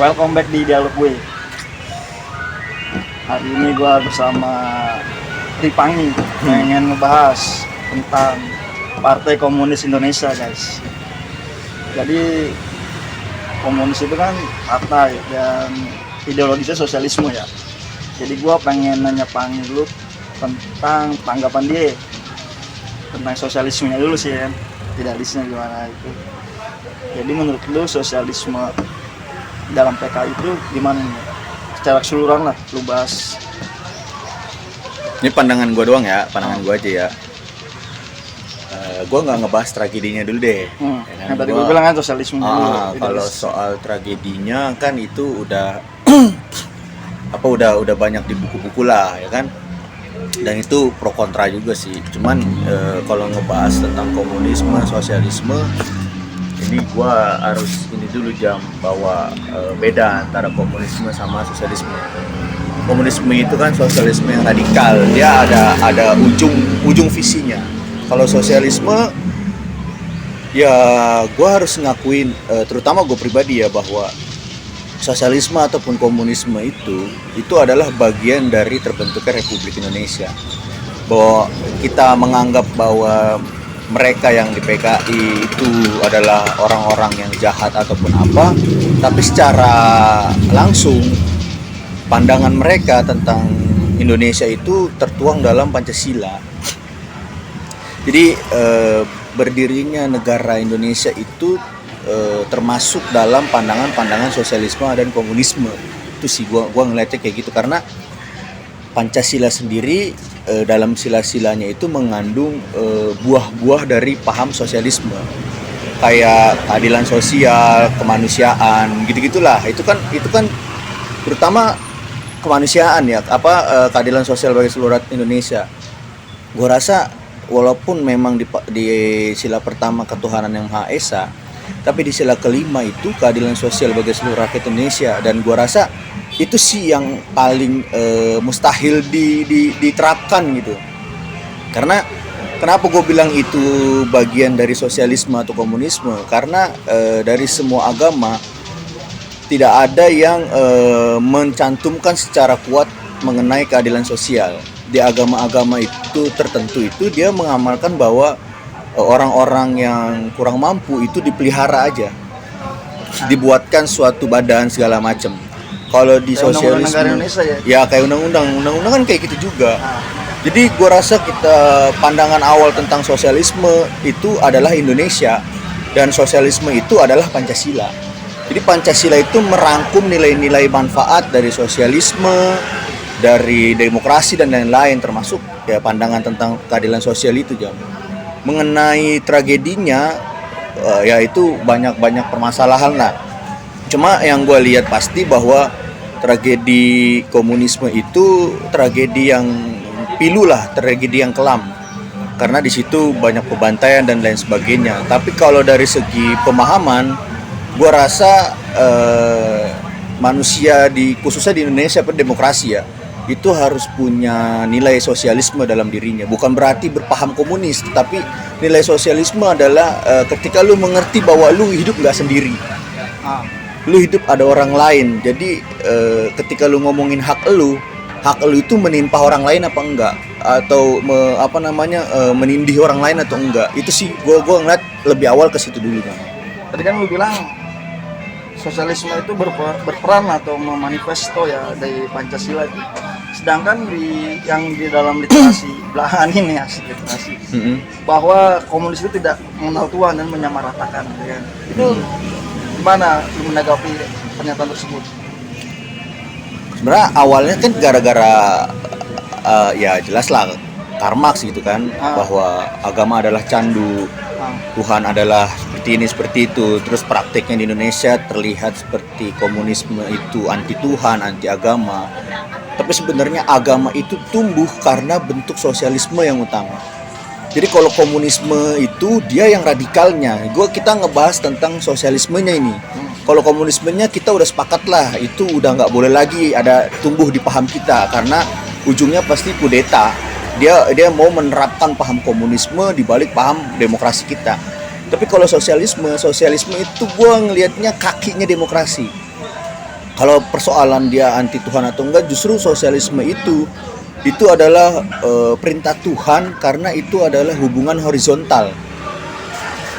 Welcome back di dialog gue. Hari ini gue bersama Ripangi pengen ngebahas tentang Partai Komunis Indonesia, guys. Jadi komunis itu kan partai dan ideologisnya sosialisme ya. Jadi gue pengen nanya Pangi dulu tentang tanggapan dia tentang sosialismenya dulu sih kan, idealisnya gimana itu. Jadi menurut lu sosialisme dalam PKI itu gimana nih? Secara keseluruhan lah lu bahas. Ini pandangan gue doang ya, pandangan gue aja ya. Gue nggak ngebahas tragedinya dulu deh. Ya kan? Tadi gue bilang kan sosialisme dulu. Kalau soal tragedinya kan itu udah udah banyak di buku-buku lah ya kan. Dan itu pro kontra juga sih. Cuman kalau ngebahas tentang komunisme, sosialisme, ini gue harus ini dulu bahwa beda antara komunisme sama sosialisme. Komunisme itu kan sosialisme yang radikal, dia ada ujung visinya. Kalau sosialisme ya gue harus ngakuin, terutama gue pribadi ya, bahwa sosialisme ataupun komunisme itu adalah bagian dari terbentuknya Republik Indonesia. Bahwa kita menganggap bahwa mereka yang di PKI itu adalah orang-orang yang jahat ataupun apa, tapi secara langsung pandangan mereka tentang Indonesia itu tertuang dalam Pancasila. Jadi berdirinya negara Indonesia itu termasuk dalam pandangan-pandangan sosialisme dan komunisme. Itu sih gua ngeliatnya kayak gitu, karena Pancasila sendiri dalam sila-silanya itu mengandung buah-buah dari paham sosialisme, kayak keadilan sosial, kemanusiaan, gitu-gitulah. Itu kan terutama kemanusiaan ya, keadilan sosial bagi seluruh rakyat Indonesia. Gue rasa walaupun memang di sila pertama ketuhanan yang Maha Esa, tapi di sila kelima itu keadilan sosial bagi seluruh rakyat Indonesia, dan gue rasa itu sih yang paling mustahil diterapkan gitu. Karena kenapa gue bilang itu bagian dari sosialisme atau komunisme? Karena dari semua agama tidak ada yang mencantumkan secara kuat mengenai keadilan sosial. Di agama-agama itu tertentu itu dia mengamalkan bahwa orang-orang yang kurang mampu itu dipelihara aja, dibuatkan suatu badan segala macam. Kalau di sosialisme ya kayak undang-undang kan kayak gitu juga. Jadi gue rasa pandangan awal tentang sosialisme itu adalah Indonesia, dan sosialisme itu adalah Pancasila. Jadi Pancasila itu merangkum nilai-nilai manfaat dari sosialisme, dari demokrasi dan lain-lain, termasuk ya pandangan tentang keadilan sosial itu. Mengenai tragedinya ya itu banyak permasalahan lah. Cuma yang gue lihat pasti bahwa tragedi komunisme itu tragedi yang pilu lah, tragedi yang kelam, karena di situ banyak pembantaian dan lain sebagainya. Tapi kalau dari segi pemahaman, gue rasa manusia khususnya di Indonesia berdemokrasi ya, itu harus punya nilai sosialisme dalam dirinya. Bukan berarti berpaham komunis, tetapi nilai sosialisme adalah ketika lu mengerti bahwa lu hidup nggak sendiri, lu hidup ada orang lain. Jadi ketika lu ngomongin hak lu itu menimpa orang lain apa enggak, atau menindih orang lain atau enggak. Itu sih gue ngeliat lebih awal ke situ dulu kan. Tadi kan lu bilang sosialisme itu berperan atau memanifesto ya dari Pancasila itu. Sedangkan di dalam literasi belahan ini ya, literasi bahwa komunis itu tidak mengenal Tuhan dan menyamaratakan, ya kan? Itu gimana lu menanggapi pernyataan tersebut? Sebenarnya awalnya kan gara-gara ya jelas lah Karl Marx gitu kan, bahwa agama adalah candu, Tuhan adalah seperti itu. Terus prakteknya di Indonesia terlihat seperti komunisme itu anti Tuhan, anti agama. Tapi sebenarnya agama itu tumbuh karena bentuk sosialisme yang utama. Jadi kalau komunisme itu dia yang radikalnya. Kita ngebahas tentang sosialismenya ini. Kalau komunismenya kita udah sepakat lah, itu udah nggak boleh lagi ada tumbuh di paham kita, karena ujungnya pasti kudeta. Dia mau menerapkan paham komunisme di balik paham demokrasi kita. Tapi kalau sosialisme itu gue ngelihatnya kakinya demokrasi. Kalau persoalan dia anti Tuhan atau enggak, justru sosialisme itu adalah perintah Tuhan, karena itu adalah hubungan horizontal.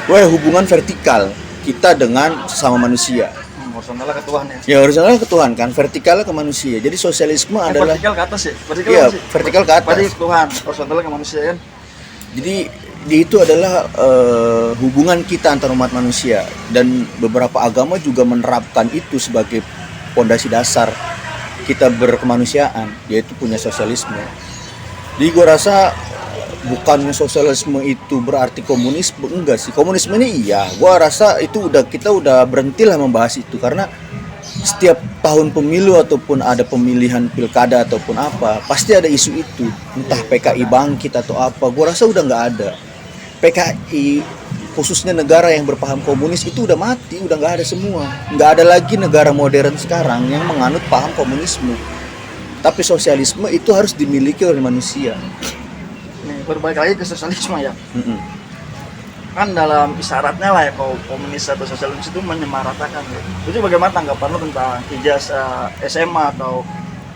Hubungan vertikal kita dengan sesama manusia. Horizontalnya ke Tuhan ya. Ya, horizontal ke Tuhan kan, vertikalnya ke manusia. Jadi sosialisme adalah vertikal ke atas ya. Vertikal iya, apa sih? vertikal ke atas. Berarti Tuhan, horizontalnya ke manusia kan. Jadi itu adalah hubungan kita antar umat manusia, dan beberapa agama juga menerapkan itu sebagai pondasi dasar kita berkemanusiaan, yaitu punya sosialisme. Jadi gue rasa bukan sosialisme itu berarti komunisme, enggak sih. Komunisme ini iya, gue rasa itu kita udah berhentilah membahas itu, karena setiap tahun pemilu ataupun ada pemilihan pilkada ataupun apa, pasti ada isu itu, entah PKI bangkit atau apa. Gue rasa udah nggak ada. PKI, khususnya negara yang berpaham komunis, itu udah mati, udah nggak ada semua. Nggak ada lagi negara modern sekarang yang menganut paham komunisme. Tapi sosialisme itu harus dimiliki oleh manusia. Nih, berbalik lagi ke sosialisme ya. Kan dalam isyaratnya lah ya, kalau komunis atau sosialis itu menyamaratakan ya. Itu bagaimana tanggapan lu tentang ijazah SMA atau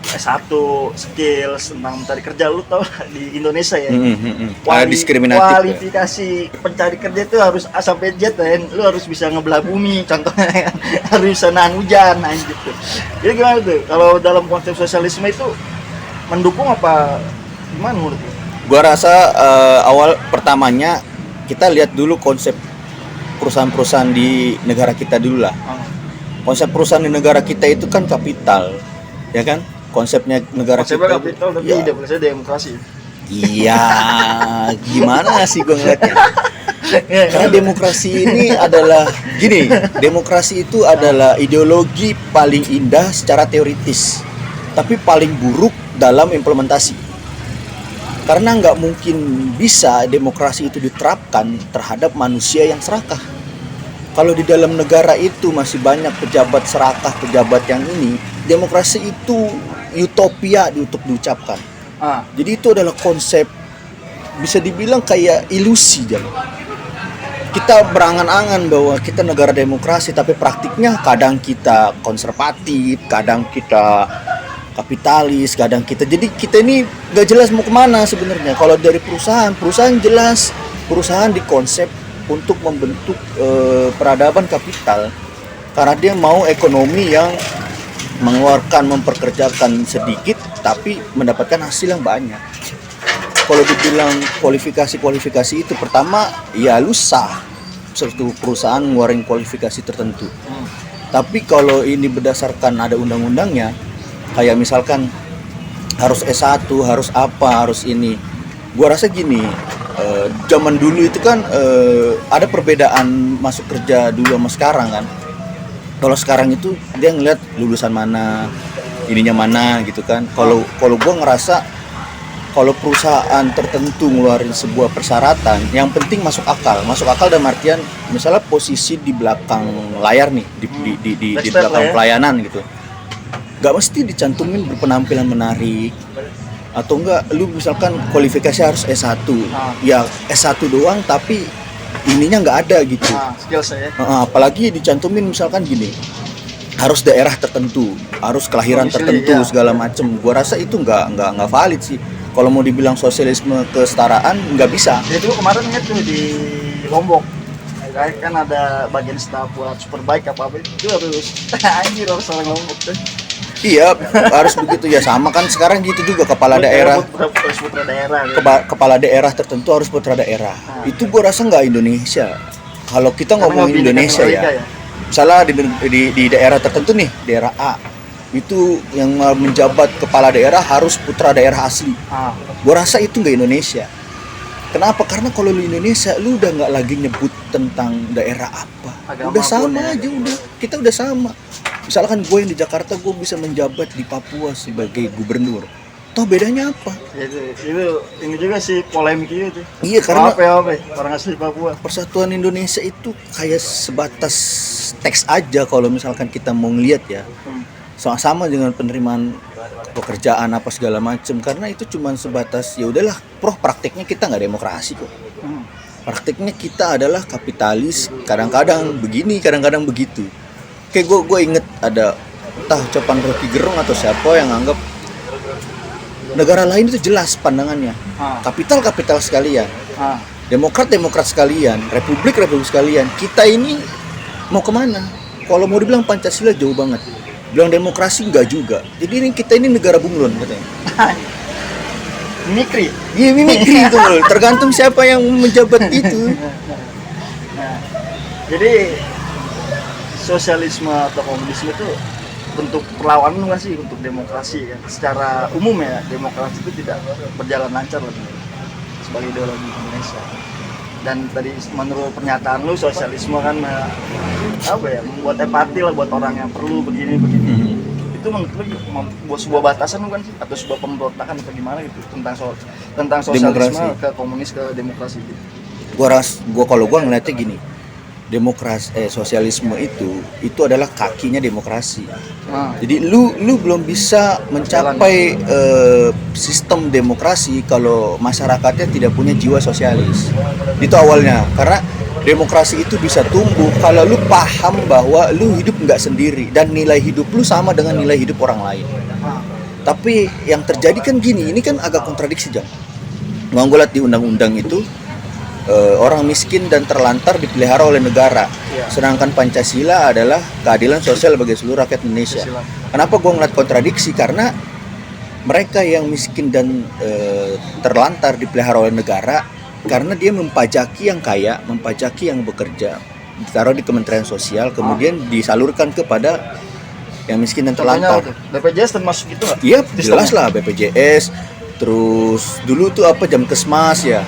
S1 skills tentang mencari kerja? Lu tau di Indonesia ya, Diskriminatif kualifikasi pencari kerja itu harus A sampai Z kan. Lu harus bisa ngebelah bumi contohnya kan. Harus bisa nahan hujan gitu. Jadi gimana tuh kalau dalam konsep sosialisme itu mendukung apa gimana menurut lu? Gua rasa awal pertamanya kita lihat dulu konsep perusahaan-perusahaan di negara kita dulu lah. Konsep perusahaan di negara kita itu kan kapital, ya kan? Konsepnya negara konsepnya kita kapital tapi ya. demokrasi demokrasi. Iya, gimana sih gue ngeliatnya? Karena demokrasi ini adalah gini, demokrasi itu adalah ideologi paling indah secara teoritis, tapi paling buruk dalam implementasi. Karena nggak mungkin bisa demokrasi itu diterapkan terhadap manusia yang serakah. Kalau di dalam negara itu masih banyak pejabat serakah, pejabat yang ini, demokrasi itu utopia untuk diucapkan. Jadi itu adalah konsep, bisa dibilang kayak ilusi. Jadi kita berangan-angan bahwa kita negara demokrasi, tapi praktiknya kadang kita konservatif, kadang kita kapitalis, kadang jadi kita ini gak jelas mau kemana sebenarnya. Kalau dari perusahaan jelas, perusahaan dikonsep untuk membentuk peradaban kapital, karena dia mau ekonomi yang memperkerjakan sedikit tapi mendapatkan hasil yang banyak. Kalau dibilang kualifikasi itu, pertama ya lu sah suatu perusahaan ngeluarin kualifikasi tertentu. Tapi kalau ini berdasarkan ada undang-undangnya, kayak misalkan harus S1, harus apa, harus ini. Gua rasa gini, zaman dulu itu kan ada perbedaan masuk kerja dulu sama sekarang kan. Kalau sekarang itu dia ngeliat lulusan mana, ininya mana gitu kan. Kalau gua ngerasa kalau perusahaan tertentu ngeluarin sebuah persyaratan, yang penting masuk akal dalam artian misalnya posisi di belakang layar nih, di belakang pelayanan gitu. Gak mesti dicantumin berpenampilan menarik, atau enggak lu misalkan kualifikasi harus S1. Ya S1 doang tapi ininya nggak ada gitu. Skillsnya ya. Apalagi dicantumin misalkan gini, harus daerah tertentu, harus kelahiran tertentu, segala macem. Gua rasa itu nggak valid sih. Kalau mau dibilang sosialisme kesetaraan, nggak bisa. Jadi dulu kemarin tuh di Lombok kan ada bagian staf buat superbike apa itu harus anjir harus orang Lombok tuh. Iya, harus begitu ya. Sama kan sekarang gitu juga kepala daerah. Kepala daerah tertentu harus putra daerah. Itu gue rasa nggak Indonesia. Kalau kita ngomongin Indonesia ya, misalnya di daerah tertentu nih, daerah A, itu yang menjabat kepala daerah harus putra daerah asli. Gue rasa itu nggak Indonesia. Kenapa? Karena kalau lu Indonesia, lu udah nggak lagi nyebut tentang daerah apa. Udah sama aja, kita udah sama. Misalkan gue yang di Jakarta, gue bisa menjabat di Papua sebagai gubernur. Toh bedanya apa? Itu ini juga sih polemik itu. Iya, karena orang asli Papua. Persatuan Indonesia itu kayak sebatas teks aja kalau misalkan kita mau ngeliat ya. Sama dengan penerimaan pekerjaan apa segala macem, karena itu cuma sebatas ya udahlah, prakteknya kita nggak demokrasi kok. Prakteknya kita adalah kapitalis, kadang-kadang begini, kadang-kadang begitu. Kayak gue inget ada entah ucapan Rocky Gerung atau siapa yang anggap negara lain itu jelas pandangannya, kapital sekalian, demokrat sekalian, republik sekalian. Kita ini mau kemana? Kalau mau dibilang Pancasila jauh banget, bilang demokrasi enggak juga. Jadi kita ini negara bunglon katanya. Mimikri. Iya, mimikri itu loh. Tergantung siapa yang menjabat itu. Jadi sosialisme atau komunisme itu bentuk perlawanan kan sih untuk demokrasi kan. Secara umum ya, demokrasi itu tidak berjalan lancar lah sebagai ideologi Indonesia. Dan tadi menurut pernyataan lu, sosialisme kan apa ya, membuat empati lah buat orang yang perlu begini. Itu menurut lu buat sebuah batasan bukan sih, atau sebuah pemberontakan atau gimana gitu tentang sosialisme demokrasi ke komunis ke demokrasi gitu. Gua ngeliatnya gini, sosialisme itu adalah kakinya demokrasi. Jadi lu belum bisa mencapai sistem demokrasi kalau masyarakatnya tidak punya jiwa sosialis. Itu awalnya, karena demokrasi itu bisa tumbuh kalau lu paham bahwa lu hidup nggak sendiri dan nilai hidup lu sama dengan nilai hidup orang lain. Tapi yang terjadi kan gini, ini kan agak kontradiksi Jam. Gue lihat di undang-undang itu orang miskin dan terlantar dipelihara oleh negara, sedangkan Pancasila adalah keadilan sosial bagi seluruh rakyat Indonesia. Kenapa gue ngeliat kontradiksi? Karena mereka yang miskin dan terlantar dipelihara oleh negara karena dia mempajaki yang kaya, mempajaki yang bekerja, ditaruh di Kementerian Sosial, kemudian disalurkan kepada yang miskin dan terlantar. BPJS termasuk itu nggak? Iya, jelas lah BPJS. Terus dulu tuh apa, jam kesmas ya.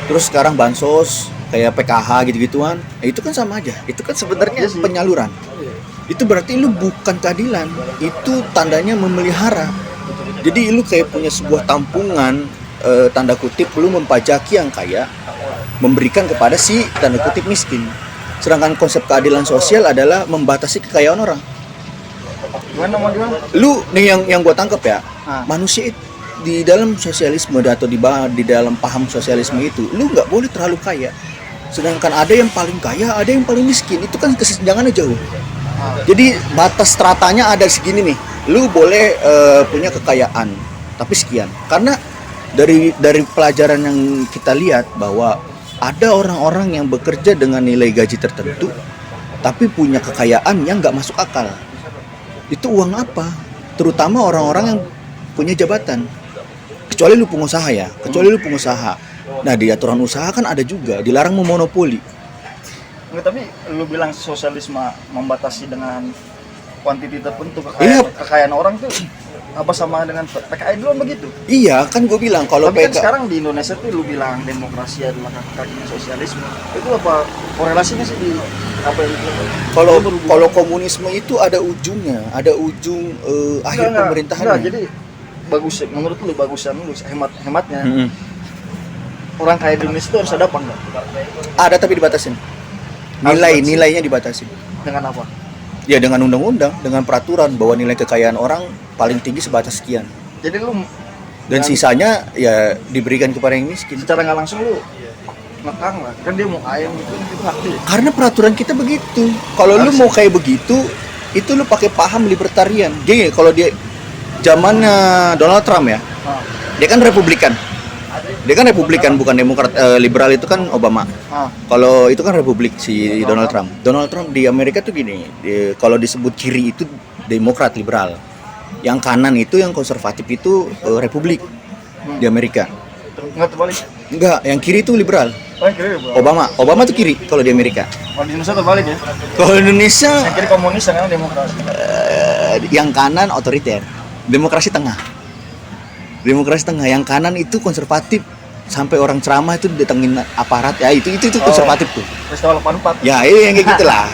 Terus sekarang bansos kayak PKH gitu-gituan. Itu kan sama aja. Itu kan sebenarnya penyaluran. Itu berarti lu bukan keadilan. Itu tandanya memelihara. Jadi lu kayak punya sebuah tampungan, tanda kutip, lu mempajaki yang kaya, memberikan kepada si tanda kutip miskin. Sedangkan konsep keadilan sosial adalah membatasi kekayaan orang. Gimana? Lu nih yang gua tangkap ya, manusia itu di dalam sosialisme atau di dalam paham sosialisme itu, lu nggak boleh terlalu kaya. Sedangkan ada yang paling kaya, ada yang paling miskin. Itu kan kesenjangannya jauh. Jadi batas stratanya ada segini nih. Lu boleh punya kekayaan, tapi sekian. Karena dari pelajaran yang kita lihat bahwa ada orang-orang yang bekerja dengan nilai gaji tertentu, tapi punya kekayaan yang nggak masuk akal. Itu uang apa? Terutama orang-orang yang punya jabatan. Kecuali lu pengusaha ya, Nah di aturan usaha kan ada juga, dilarang memonopoli. Enggak, tapi lu bilang sosialisme membatasi dengan kuantiti tertentu kekayaan orang tuh apa sama dengan PKI dulu begitu? Iya, kan gue bilang kalau tapi kan sekarang di Indonesia tuh lu bilang demokrasi adalah kaki sosialisme. Itu apa korelasinya sih di apa yang kalau komunisme itu ada ujungnya, ada ujung akhir pemerintahannya. Jadi bagus, menurut lu bagusan lu hematnya orang kaya di Indonesia itu harus ada apa enggak? Ada, tapi dibatasin. Nilainya dibatasin. Dengan apa? Ya dengan undang-undang, dengan peraturan bahwa nilai kekayaan orang paling tinggi sebatas sekian. Jadi lu dan sisanya ya diberikan kepada yang miskin. Secara nggak langsung lu ngekang lah, kan dia mau kaya gitu, itu hak dia. Karena peraturan kita begitu. Kalau lu mau kayak begitu, itu lu pakai paham libertarian. Jadi kalau dia zamannya Donald Trump ya, dia kan Republikan. Bukan Demokrat. Liberal itu kan Obama. Kalau itu kan Republik si Donald Trump. Donald Trump di Amerika tuh gini, kalau disebut kiri itu Demokrat liberal, yang kanan itu yang konservatif itu Republik di Amerika. Nggak terbalik? Enggak, yang kiri itu liberal. Kiri liberal. Obama tuh kiri kalau di Amerika. Kalau di Indonesia terbalik ya? Kalau Indonesia yang kiri komunis, yang kanan demokrasi. Yang kanan otoriter, demokrasi tengah. Yang kanan itu konservatif, sampai orang ceramah itu datengin aparat ya, itu konservatif tuh. Peristiwa 84. Ya, yang kayak gitulah.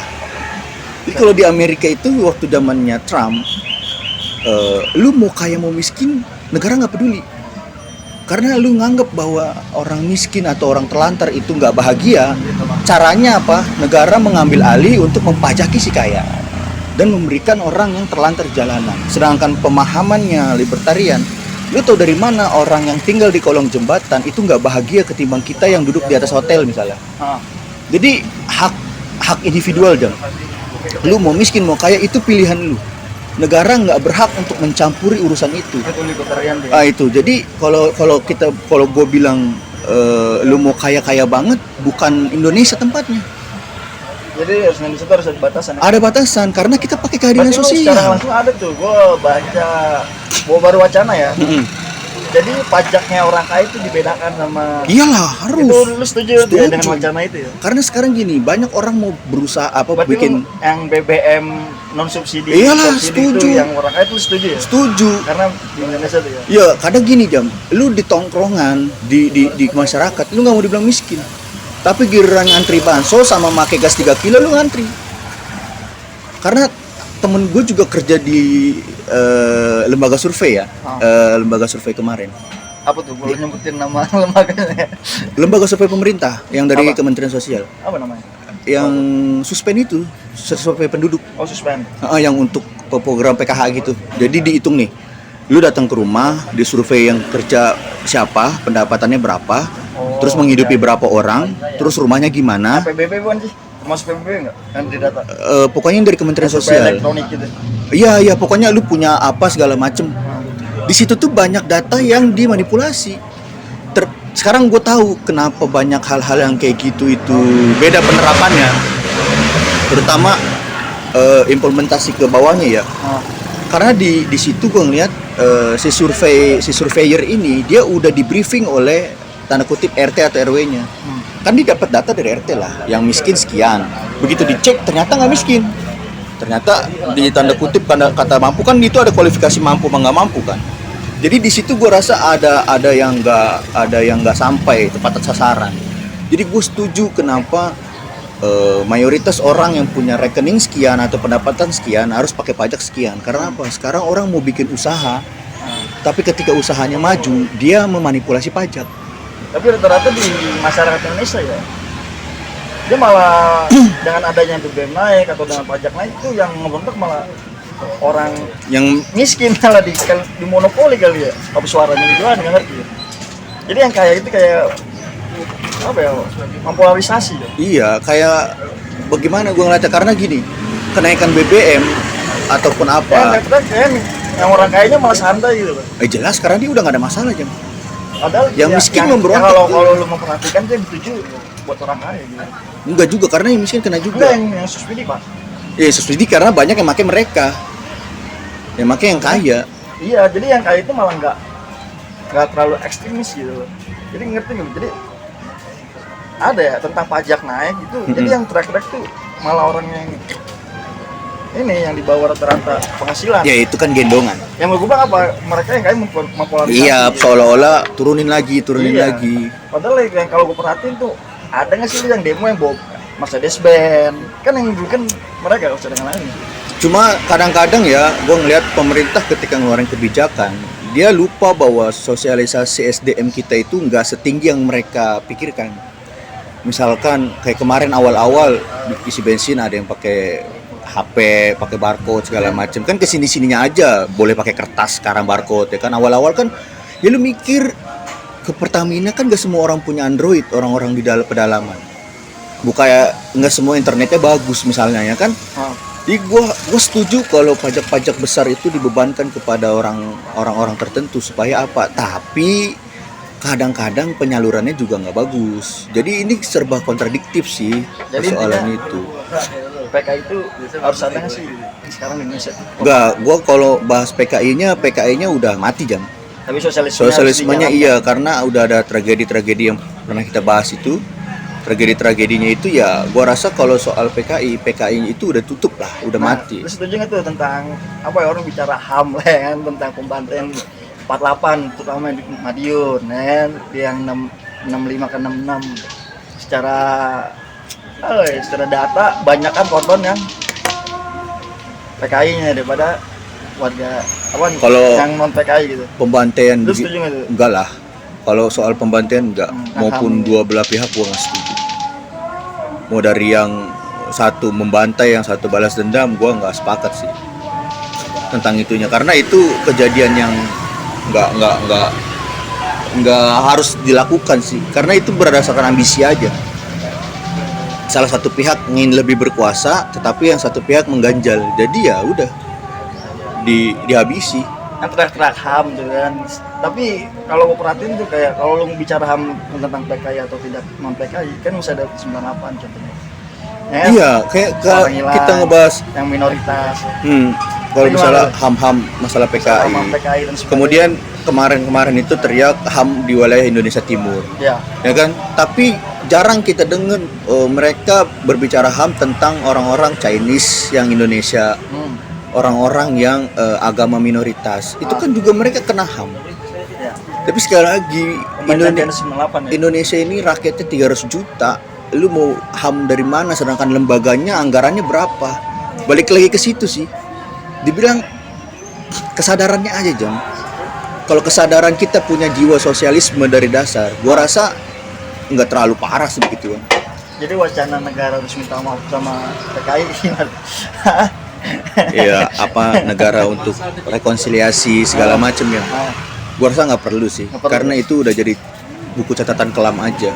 Jadi kalau di Amerika itu waktu zamannya Trump, lu mau kaya mau miskin, negara nggak peduli. Karena lu nganggep bahwa orang miskin atau orang terlantar itu nggak bahagia. Caranya apa? Negara mengambil alih untuk mempajaki si kaya dan memberikan orang yang terlantar jalanan. Sedangkan pemahamannya libertarian, lu tahu dari mana orang yang tinggal di kolong jembatan itu nggak bahagia ketimbang kita yang duduk di atas hotel misalnya. Jadi hak individual, Jam. Lu mau miskin mau kaya itu pilihan lu. negara nggak berhak untuk mencampuri urusan itu. Itu libertarian dia. Itu jadi kalau gue bilang lu mau kaya banget, bukan Indonesia tempatnya. Jadi harus Indonesia harus ada batasan. Ada batasan karena kita pakai keadilan Berarti lu secara sosial. langsung ada tuh, gue baca baru wacana ya. Jadi pajaknya orang kaya itu dibedakan sama. Iyalah harus. Itu lu setuju Setuju. dengan wacana itu ya? Karena sekarang gini, banyak orang mau berusaha Berarti bikin. lu yang BBM non subsidi, Iyalah, subsidi setuju. itu yang orang kaya itu setuju ya? Setuju. Karena di Indonesia tuh ya. Ya kadang gini Jam, lu di tongkrongan di masyarakat, lu nggak mau dibilang miskin. Tapi giliran ngantri bansos sama make gas 3 kilo lu ngantri. Karena temen gue juga kerja di lembaga survei ya, lembaga survei kemarin. Apa tuh? Boleh nyebutin nama lembaganya? Lembaga survei pemerintah yang dari Apa? Kementerian Sosial. Apa namanya? Yang suspend itu, survei penduduk. Oh, suspend. Yang untuk program PKH gitu. Jadi dihitung nih, lu datang ke rumah, disurvei yang kerja siapa, pendapatannya berapa, terus menghidupi berapa orang, terus rumahnya gimana. PBB bukan sih? Termasuk PBB nggak? Kan di data. Pokoknya yang dari Kementerian Survei Sosial. elektronik gitu. Iya, pokoknya lu punya apa segala macem. Di situ tuh banyak data yang dimanipulasi. Sekarang gue tahu kenapa banyak hal-hal yang kayak gitu itu beda penerapannya. Terutama implementasi ke bawahnya ya. Karena di situ gue ngeliat si surveyor ini dia udah di briefing oleh tanda kutip RT atau RW-nya. Kan dia dapat data dari RT lah, yang miskin sekian. Begitu dicek ternyata nggak miskin. Ternyata di tanda kutip kata mampu kan itu ada kualifikasi mampu apa nggak mampu kan. Jadi di situ gue rasa ada yang nggak sampai tepat sasaran. Jadi gue setuju kenapa mayoritas orang yang punya rekening sekian atau pendapatan sekian harus pakai pajak sekian. Karena apa? Sekarang orang mau bikin usaha, tapi ketika usahanya maju dia memanipulasi pajak. Tapi rata-rata di masyarakat Indonesia ya, dia malah dengan adanya BBM naik atau dengan pajak naik itu yang ngebentuk malah orang Yang miskin malah di monopoli kali ya. Tapi suaranya juga nggak ngerti ya. Jadi yang kaya itu kayak apa ya, mempolarisasi ya. iya kayak bagaimana gue ngeliatnya karena gini, kenaikan BBM ataupun apa Kayak yang orang kayanya malah santai gitu loh. jelas karena dia udah nggak ada masalah Jam. Padahal Yang miskin memberontak. Kalau lu memperhatikan dia dituju buat orang kaya gitu. Enggak juga karena yang miskin kena Enggak, juga. yang subsidi Pak. Ya subsidi karena banyak yang pakai mereka, yang pakai yang kaya. Iya, jadi yang kaya itu malah nggak terlalu ekstremis gitu loh. Jadi ngerti nggak? Jadi ada ya tentang pajak naik gitu. Jadi yang track tuh malah orang yang ini yang di bawah rata-rata penghasilan. Ya itu kan gendongan. Yang gue bilang apa? Mereka yang kaya mempolarisasi. Iya, gitu. seolah-olah turunin lagi. Iya. Padahal yang kalau gue perhatiin tuh ada nggak sih yang demo yang bawa Mercedes Benz? Kan yang kan mereka nggak usah dengan lain. Cuma kadang-kadang ya, gue ngelihat pemerintah ketika ngeluarin kebijakan, dia lupa bahwa sosialisasi SDM kita itu nggak setinggi yang mereka pikirkan. Misalkan kayak kemarin awal-awal isi bensin ada yang pakai HP, pakai barcode segala macam. Kan kesini-sininya aja boleh pakai kertas sekarang barcode ya kan. Awal-awal kan ya lu mikir ke Pertamina kan gak semua orang punya Android, orang-orang di dalam pedalaman. Bukan nggak semua internetnya bagus misalnya ya kan. Jadi gue setuju kalau pajak-pajak besar itu dibebankan kepada orang-orang tertentu supaya apa? Tapi kadang-kadang penyalurannya juga nggak bagus. Jadi ini serba kontradiktif sih persoalan itu. PKI itu harus ada nggak sih sekarang di Indonesia? Enggak, gue kalau bahas PKI-nya udah mati Jam. Tapi sosialismenya Sosialismenya iya karena udah ada tragedi-tragedi yang pernah kita bahas itu. Tragedi-tragedinya itu ya gue rasa kalau soal PKI itu udah tutup lah, udah mati. Terus setuju nggak tuh tentang apa ya, orang bicara HAM lah ya kan, tentang pembantaian 48 terutama di Madiun kan, yang 65 ke 66 secara data banyak kan korban yang PKI-nya daripada warga apa Kalau yang non PKI gitu. Pembantaian Lu setuju nggak tuh? enggak lah. Kalau soal pembantaian enggak, maupun HAM. dua belah pihak gua nggak setuju. Mau dari yang satu membantai, yang satu balas dendam, gua nggak sepakat sih tentang itunya. Karena itu kejadian yang nggak harus dilakukan sih. Karena itu berdasarkan ambisi aja. Salah satu pihak ingin lebih berkuasa, tetapi yang satu pihak mengganjal. Jadi ya udah. dihabisi. Kan teriak-teriak HAM tuh kan. Tapi kalau gue perhatiin tuh kayak kalau lu bicara HAM tentang PKI atau tidak non PKI kan masih ada 98 contohnya. Ya kan? Iya, kayak Orang hilang, kita ngebahas yang minoritas. kalau Tapi misalnya gimana? HAM masalah PKI. Sama PKI dan sebagainya. Kemudian kemarin itu teriak HAM di wilayah Indonesia Timur. Ya, Ya kan? Tapi jarang kita dengar mereka berbicara HAM tentang orang-orang Chinese yang Indonesia, orang-orang yang agama minoritas. Itu kan juga mereka kena HAM. ya. Tapi sekali lagi Pemerintahan 98 ya. Indonesia ini rakyatnya 300 juta. Lu mau HAM dari mana sedangkan lembaganya anggarannya berapa? Balik lagi ke situ sih. Dibilang kesadarannya aja, Jam. Kalau kesadaran kita punya jiwa sosialisme dari dasar, gua rasa nggak terlalu parah sih begitu kan. Jadi wacana negara harus minta maaf sama PKI gimana? Iya, apa negara untuk rekonsiliasi segala macam ya. Gua rasa nggak perlu sih, Nggak perlu. karena itu udah jadi buku catatan kelam aja.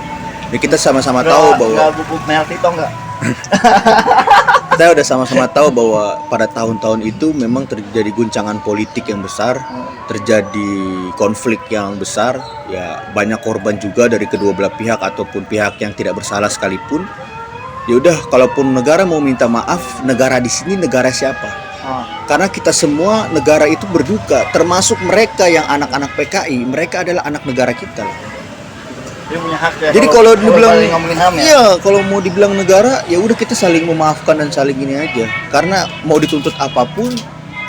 Ya kita sama-sama tahu bahwa Nggak buku penalti toh nggak? kita udah sama-sama tahu bahwa pada tahun-tahun itu memang terjadi guncangan politik yang besar, terjadi konflik yang besar, ya banyak korban juga dari kedua belah pihak ataupun pihak yang tidak bersalah sekalipun. Ya udah, kalaupun negara mau minta maaf, negara di sini negara siapa? Karena kita semua negara itu berduka, termasuk mereka yang anak-anak PKI, mereka adalah anak negara kita. Dia punya hak ya. Jadi kalau dibilang balik ngomongin HAM ya. iya, kalau mau dibilang negara, ya udah kita saling memaafkan dan saling ini aja. Karena mau dituntut apapun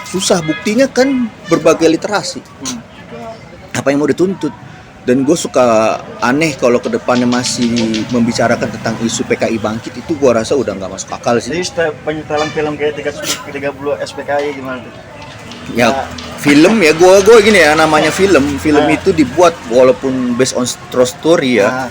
susah, buktinya kan berbagai literasi. Apa yang mau dituntut? Dan gue suka aneh kalau kedepannya masih membicarakan tentang isu PKI bangkit, itu gue rasa udah nggak masuk akal Jadi sih. penyetelan film kayak 30 SPKI gimana tuh? Ya film ya gue gini ya, namanya film itu dibuat walaupun based on true story ya.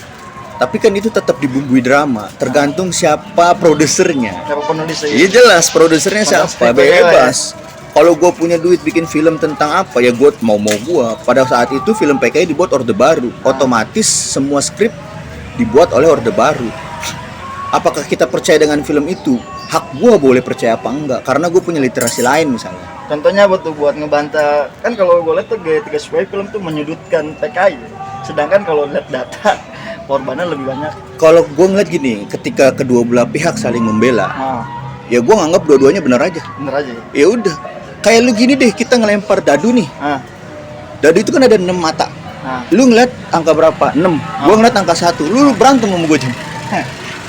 Tapi kan itu tetap dibumbui drama, tergantung siapa produsernya. Siapa penulisnya? Iya jelas, produsernya siapa, skripnya bebas. Kalau gue punya duit bikin film tentang apa ya gue mau gue. Pada saat itu film PKI dibuat Orde Baru, otomatis semua skrip dibuat oleh Orde Baru. Apakah kita percaya dengan film itu? Hak gue boleh percaya apa enggak? Karena gue punya literasi lain misalnya. Contohnya buat ngebantah, kan kalau gue lihat tuh G3 SPKI film tuh menyudutkan PKI. Sedangkan kalau lihat data korbannya lebih banyak. Kalau gue ngeliat gini, ketika kedua belah pihak saling membela, ya gue nganggap dua-duanya benar aja. Bener aja ya. Ya udah, kayak lu gini deh, kita ngelempar dadu nih. Dadu itu kan ada 6 mata. Lu ngeliat angka berapa? 6. Gua ngeliat angka 1. Lu berantem sama gue jam.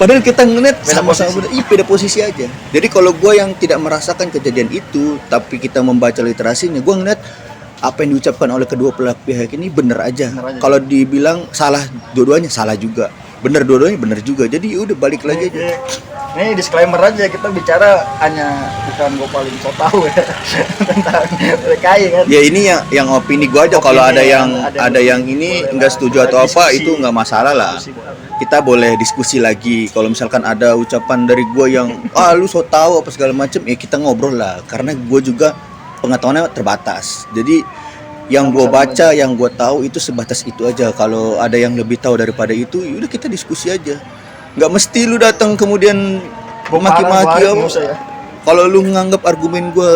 Padahal kita ngeliat sama-sama beda posisi aja. Jadi kalau gue yang tidak merasakan kejadian itu, tapi kita membaca literasinya, gue ngeliat apa yang diucapkan oleh kedua pihak ini bener aja. Kalau dibilang salah dua-duanya, salah juga. Bener dua-duanya, bener juga. Jadi udah balik lagi aja. Ini disclaimer aja, kita bicara hanya bukan gue paling so tahu ya tentang PKI kan. Ya ini yang opini gue aja. Kalau ada yang ini nggak setuju atau apa, diskusi. itu nggak masalah lah. Kita boleh diskusi lagi. Kalau misalkan ada ucapan dari gue yang lu so tahu apa segala macem, ya kita ngobrol lah. Karena gue juga pengetahuannya terbatas. Jadi yang gue baca, yang gue tahu itu sebatas itu aja. Kalau ada yang lebih tahu daripada itu, yaudah kita diskusi aja. Nggak mesti lu datang kemudian maki-maki apa. Ya. Kalau lu nganggap argumen gue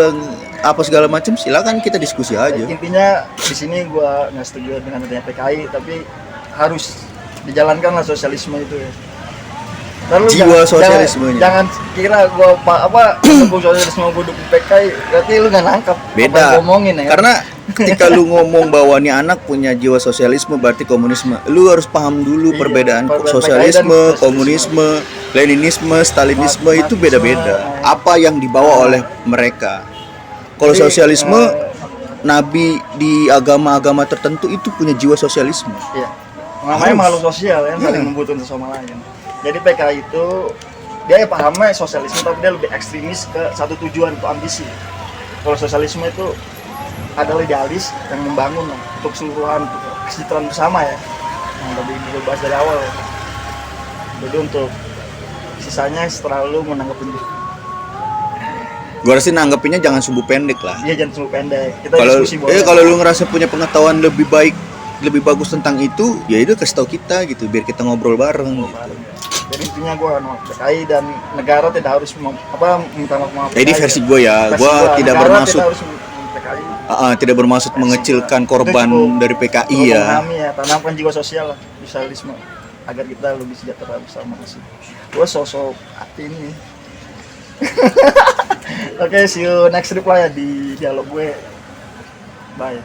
apa segala macam, silakan kita diskusi aja. Intinya di sini gue nggak setuju dengan adanya PKI, tapi harus dijalankan lah sosialisme itu ya. Lalu Jiwa sosialismenya. Jangan kira gue dukung sosialisme, gue dukung PKI, berarti lu nggak nangkap. Beda. Ngomongin ya. Karena ketika lu ngomong bahwa nih anak punya jiwa sosialisme berarti komunisme, lu harus paham dulu perbedaan sosialisme, komunisme, Leninisme, Stalinisme itu beda-beda. Apa yang dibawa oleh mereka? Kalau sosialisme, nabi di agama-agama tertentu itu punya jiwa sosialisme. Iya. Namanya makhluk sosial ya, saling membutuhkan sesama lain. Jadi PKI itu dia ya pahamnya sosialisme, tapi dia lebih ekstremis ke satu tujuan atau ambisi. Kalau sosialisme itu adalah idealis yang membangun untuk keseluruhan kesejahteraan bersama ya, yang tadi dibahas dari awal ya. Jadi untuk sisanya setelah lu menanggapi, Gua rasa nanggepinnya jangan sumbu pendek lah. dia jangan terlalu pendek. Kita Kalau diskusi boleh. kalau lu ngerasa punya pengetahuan lebih baik, lebih bagus tentang itu, ya itu kasih tahu kita gitu, biar kita ngobrol bareng. Gitu. Jadi intinya gue PKI dan negara tidak harus minta maaf. Jadi versi gue ya, gue tidak bermaksud PKI. Tidak bermaksud mengecilkan korban Itu cukup- dari PKI cukup ya. memahami ya, tanamkan jiwa sosial lah, sosialisme agar kita lebih sejahtera bersama sih. Gue sosok hati ini. Oke, see you next reply ya di dialog gue. Bye.